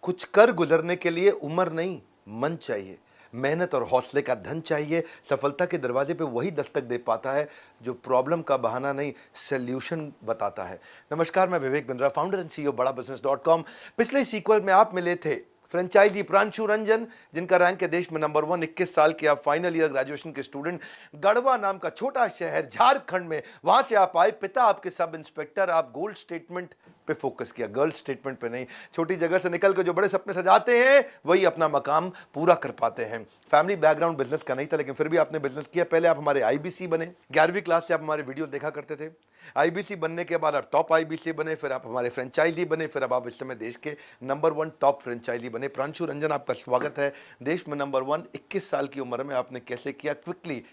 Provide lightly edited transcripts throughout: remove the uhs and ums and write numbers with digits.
कुछ कर गुजरने के लिए उम्र नहीं, मन चाहिए। मेहनत और हौसले का धन चाहिए। सफलता के दरवाजे पे वही दस्तक दे पाता है जो प्रॉब्लम का बहाना नहीं, सॉल्यूशन बताता है। नमस्कार, मैं Vivek Bindra, founder and CEO बड़ा बिजनेस.com। पिछले सीक्वल में आप मिले थे फ्रेंचाइजी प्रांशु रंजन, जिनका रैंक है देश में नंबर 1। 21 साल के आप फाइनल ईयर ग्रेजुएशन के स्टूडेंट। गढ़वा नाम का छोटा शहर झारखंड में, वहां से आप आए। पिता आपके सब इंस्पेक्टर। आप गोल्ड स्टेटमेंट पे फोकस किया, गर्ल स्टेटमेंट पे नहीं। छोटी जगह से निकल कर जो बड़े सपने सजाते हैं वही अपना मकाम पूरा कर पाते हैं। फैमिली बैकग्राउंड बिजनेस का नहीं था, लेकिन फिर भी आपने बिजनेस किया। पहले आप हमारे आईबीसी बने, 11वीं क्लास से आप हमारे वीडियो देखा करते थे। आईबीसी बनने के बाद आप टॉप आईबीसी बने, फिर आप हमारे फ्रेंचाइजी बने, फिर अब आप इस समय देश के नंबर 1 टॉप फ्रेंचाइजी बने। प्रांशु रंजन, आपका स्वागत है देश में नंबर 1। 21 साल की उम्र में आपने कैसे किया, क्विकली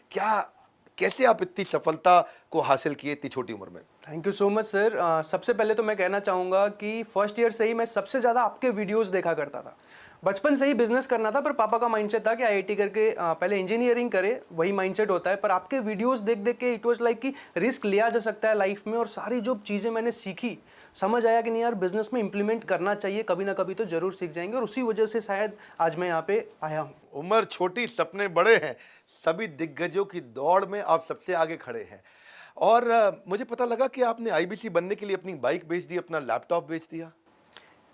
कैसे आप इतनी सफलता को हासिल किए इतनी छोटी उम्र में? Thank you so much sir. सबसे पहले तो मैं कहना चाहूँगा कि फर्स्ट ईयर से ही मैं सबसे ज़्यादा आपके वीडियोस देखा करता था। बचपन से ही बिजनेस करना था, पर पापा का माइंडसेट था कि आईआईटी करके पहले इंजीनियरिंग करे, वही माइंडसेट होता है। पर आपके वीडियोस देख देख के इट वाज लाइक कि रिस्क लिया जा सकता है लाइफ में, और सारी जो चीज़ें मैंने सीखी, समझ आया कि नहीं यार, बिजनेस में इंप्लीमेंट करना चाहिए, कभी ना कभी तो जरूर सीख जाएंगे। और उसी वजह से शायद आज मैं यहाँ पे आया हूँ। उम्र छोटी, सपने बड़े हैं। सभी दिग्गजों की दौड़ में आप सबसे आगे खड़े हैं। और मुझे पता लगा कि आपने आईबीसी बनने के लिए अपनी बाइक बेच दी, अपना लैपटॉप बेच दिया।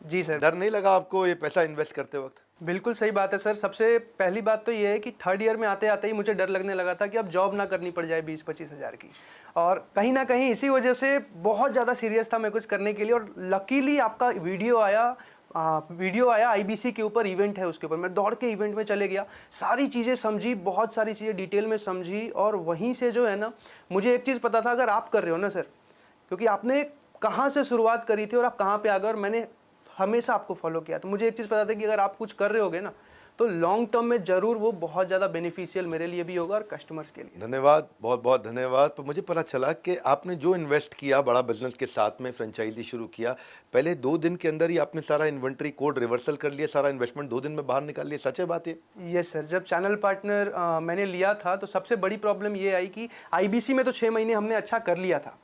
जी सर। डर नहीं लगा आपको ये पैसा इन्वेस्ट करते वक्त? बिल्कुल सही बात है सर। सबसे पहली बात तो ये है कि थर्ड ईयर में आते आते ही मुझे डर लगने लगा था कि अब जॉब ना करनी पड़ जाए 20-25 हज़ार की। और कहीं ना कहीं इसी वजह से बहुत ज़्यादा सीरियस था मैं कुछ करने के लिए। और लकीली आपका वीडियो आया आईबीसी के ऊपर, इवेंट है उसके ऊपर। मैं दौड़ के इवेंट में चले गया, सारी चीज़ें समझी, बहुत सारी चीज़ें डिटेल में समझी। और वहीं से जो है ना, मुझे एक चीज़ पता था, अगर आप कर रहे हो ना सर, क्योंकि आपने कहाँ से शुरुआत करी थी और आप कहाँ पे आ गए, और मैंने हमेशा आपको फॉलो किया, तो मुझे एक चीज़ पता था कि अगर आप कुछ कर रहे होगे ना, तो लॉन्ग टर्म में ज़रूर वो बहुत ज़्यादा बेनिफिशियल मेरे लिए भी होगा और कस्टमर्स के लिए। धन्यवाद, बहुत बहुत धन्यवाद। पर मुझे पता चला कि आपने जो इन्वेस्ट किया बड़ा बिजनेस के साथ में, फ्रेंचाइजी शुरू किया, पहले 2 दिन के अंदर ही आपने सारा इन्वेंट्री कोड रिवर्सल कर लिया, सारा इन्वेस्टमेंट 2 दिन में बाहर निकाल लिया। सच है बात ये? Yes sir. जब चैनल पार्टनर मैंने लिया था, तो सबसे बड़ी प्रॉब्लम ये आई कि आईबीसी में तो 6 महीने हमने अच्छा कर लिया था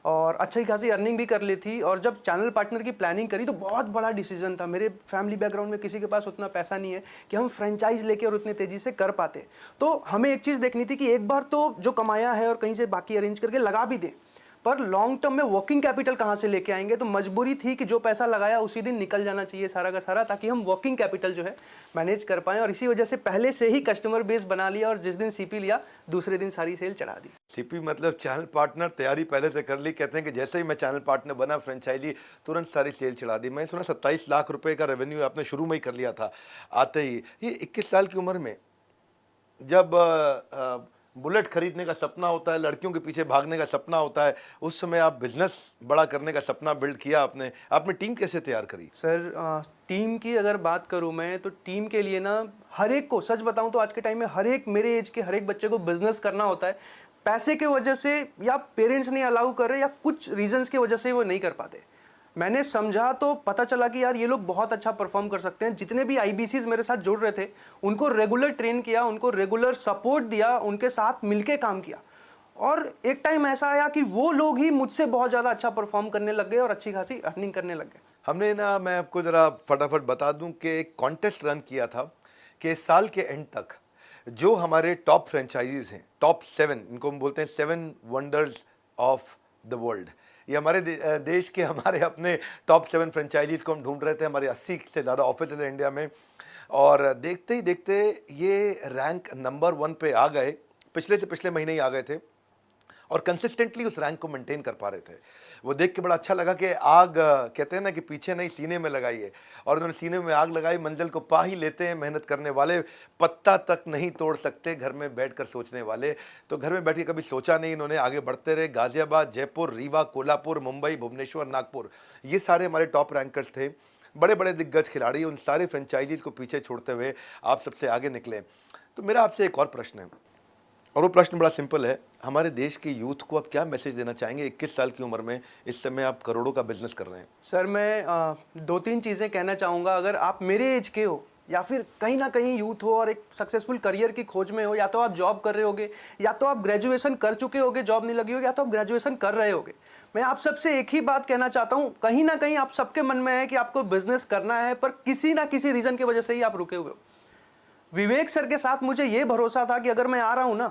और अच्छी खासी अर्निंग भी कर ली थी। और जब चैनल पार्टनर की प्लानिंग करी तो बहुत बड़ा डिसीजन था। मेरे फैमिली बैकग्राउंड में किसी के पास उतना पैसा नहीं है कि हम फ्रेंचाइज लेके और उतने तेज़ी से कर पाते। तो हमें एक चीज़ देखनी थी कि एक बार तो जो कमाया है और कहीं से बाकी अरेंज करके लगा भी दें, पर लॉन्ग टर्म में वर्किंग कैपिटल कहाँ से लेके आएंगे। तो मजबूरी थी कि जो पैसा लगाया उसी दिन निकल जाना चाहिए सारा का सारा, ताकि हम वर्किंग कैपिटल जो है मैनेज कर पाएं। और इसी वजह से पहले से ही कस्टमर बेस बना लिया, और जिस दिन सीपी लिया दूसरे दिन सारी सेल चढ़ा दी। सीपी मतलब चैनल पार्टनर, तैयारी पहले से कर ली। कहते हैं कि जैसे ही मैं चैनल पार्टनर बना, फ्रेंचाइजी तुरंत सारी सेल चढ़ा दी। मैं सुना 27 लाख रुपए का रेवेन्यू आपने शुरू में ही कर लिया था आते ही। ये 21 साल की उम्र में जब बुलेट खरीदने का सपना होता है, लड़कियों के पीछे भागने का सपना होता है, उस समय आप बिजनेस बड़ा करने का सपना बिल्ड किया आपने टीम कैसे तैयार करी? सर, टीम की अगर बात करूं मैं, तो टीम के लिए ना, हर एक को सच बताऊं तो आज के टाइम में हर एक मेरे एज के हर एक बच्चे को बिजनेस करना होता है। पैसे के वजह से, या पेरेंट्स नहीं अलाउ कर रहे, या कुछ रीजंस की वजह से वो नहीं कर पाते। मैंने समझा तो पता चला कि यार ये लोग बहुत अच्छा परफॉर्म कर सकते हैं। जितने भी आईबीसीज मेरे साथ जुड़ रहे थे, उनको रेगुलर ट्रेन किया, उनको रेगुलर सपोर्ट दिया, उनके साथ मिलके काम किया। और एक टाइम ऐसा आया कि वो लोग ही मुझसे बहुत ज़्यादा अच्छा परफॉर्म करने लग गए और अच्छी खासी अर्निंग करने लग गए। हमने ना, मैं आपको ज़रा फटाफट बता दूं कि एक कॉन्टेस्ट रन किया था कि साल के एंड तक जो हमारे टॉप फ्रेंचाइजीज हैं, टॉप 7, इनको हम बोलते हैं 7 वंडर्स ऑफ द वर्ल्ड। ये हमारे देश के हमारे अपने टॉप 7 फ्रेंचाइजीज को हम ढूंढ रहे थे। हमारे 80 से ज़्यादा ऑफिस है इंडिया में, और देखते ही देखते ये रैंक नंबर 1 पे आ गए। पिछले से पिछले महीने ही आ गए थे और कंसिस्टेंटली उस रैंक को मेंटेन कर पा रहे थे। वो देख के बड़ा अच्छा लगा कि आग, कहते हैं ना कि पीछे नहीं सीने में लगाइए, और उन्होंने सीने में आग लगाई। मंजिल को पा ही लेते हैं मेहनत करने वाले, पत्ता तक नहीं तोड़ सकते घर में बैठकर सोचने वाले। तो घर में बैठ के कभी सोचा नहीं, इन्होंने आगे बढ़ते रहे। गाजियाबाद, जयपुर, रीवा, कोल्हापुर, मुंबई, भुवनेश्वर, नागपुर, ये सारे हमारे टॉप रैंकर्स थे। बड़े बड़े दिग्गज खिलाड़ी, उन सारे फ्रेंचाइजीज को पीछे छोड़ते हुए आप सबसे आगे निकले। तो मेरा आपसे एक और प्रश्न है, और वो प्रश्न बड़ा सिंपल है। हमारे देश के यूथ को आप क्या मैसेज देना चाहेंगे? 21 साल की उम्र में इस समय आप करोड़ों का बिजनेस कर रहे हैं। सर, मैं 2-3 चीज़ें कहना चाहूँगा। अगर आप मेरे एज के हो या फिर कहीं ना कहीं यूथ हो और एक सक्सेसफुल करियर की खोज में हो, या तो आप जॉब कर रहे होगे, या तो आप ग्रेजुएशन कर चुके होगे, जॉब नहीं लगी होगी, या तो आप ग्रेजुएशन कर रहे होगे, मैं आप सबसे एक ही बात कहना चाहता हूं, कहीं ना कहीं आप सबके मन में है कि आपको बिजनेस करना है, पर किसी ना किसी रीजन की वजह से ही आप रुके हुए हो। विवेक सर के साथ मुझे ये भरोसा था कि अगर मैं आ रहा हूं ना,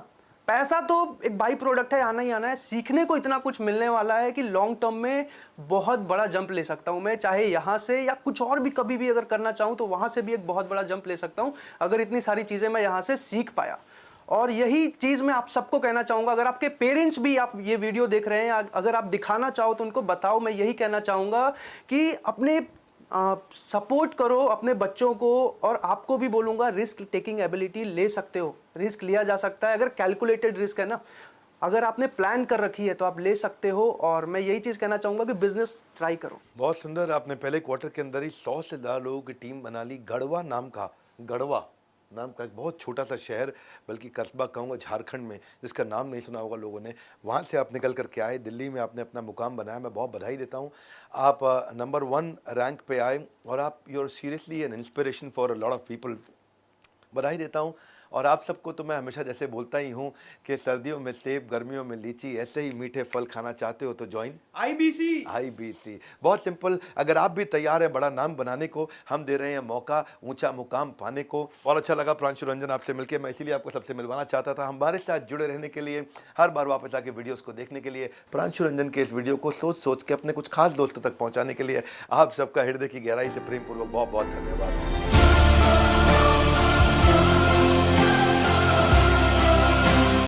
पैसा तो एक बाई प्रोडक्ट है, आना ही आना है, सीखने को इतना कुछ मिलने वाला है कि लॉन्ग टर्म में बहुत बड़ा जंप ले सकता हूं मैं, चाहे यहां से या कुछ और भी कभी भी अगर करना चाहूं तो वहां से भी एक बहुत बड़ा जंप ले सकता हूं, अगर इतनी सारी चीजें मैं यहां से सीख पाया। और यही चीज मैं आप सबको कहना चाहूंगा, अगर आपके पेरेंट्स भी आप ये वीडियो देख रहे हैं, अगर आप दिखाना चाहो तो उनको बताओ, मैं यही कहना चाहूंगा कि अपने सपोर्ट करो अपने बच्चों को, और आपको भी बोलूँगा रिस्क टेकिंग एबिलिटी ले सकते हो, रिस्क लिया जा सकता है, अगर कैलकुलेटेड रिस्क है ना, अगर आपने प्लान कर रखी है तो आप ले सकते हो। और मैं यही चीज़ कहना चाहूँगा कि बिजनेस ट्राई करो। बहुत सुंदर, आपने पहले क्वार्टर के अंदर ही 100 से ज़्यादा लोगों की टीम बना ली। गढ़वा नाम का एक बहुत छोटा सा शहर, बल्कि कस्बा कहूँगा झारखंड में, जिसका नाम नहीं सुना होगा लोगों ने, वहाँ से आप निकल करके आए, दिल्ली में आपने अपना मुकाम बनाया। मैं बहुत बधाई देता हूँ, आप नंबर 1 रैंक पे आए और आप you are seriously an inspiration for a lot of people. बधाई देता हूँ। और आप सबको तो मैं हमेशा जैसे बोलता ही हूँ कि सर्दियों में सेब, गर्मियों में लीची, ऐसे ही मीठे फल खाना चाहते हो तो ज्वाइन IBC। बहुत सिंपल। अगर आप भी तैयार हैं बड़ा नाम बनाने को, हम दे रहे हैं मौका ऊंचा मुकाम पाने को। और अच्छा लगा प्रांशु रंजन आपसे मिलकर, मैं इसीलिए आपको सबसे मिलवाना चाहता था। हमारे साथ जुड़े रहने के लिए, हर बार वापस आके वीडियोस को देखने के लिए, प्रांशु रंजन के इस वीडियो को सोच सोच के अपने कुछ खास दोस्तों तक पहुँचाने के लिए आप सबका हृदय की गहराई से प्रेमपूर्वक बहुत बहुत धन्यवाद।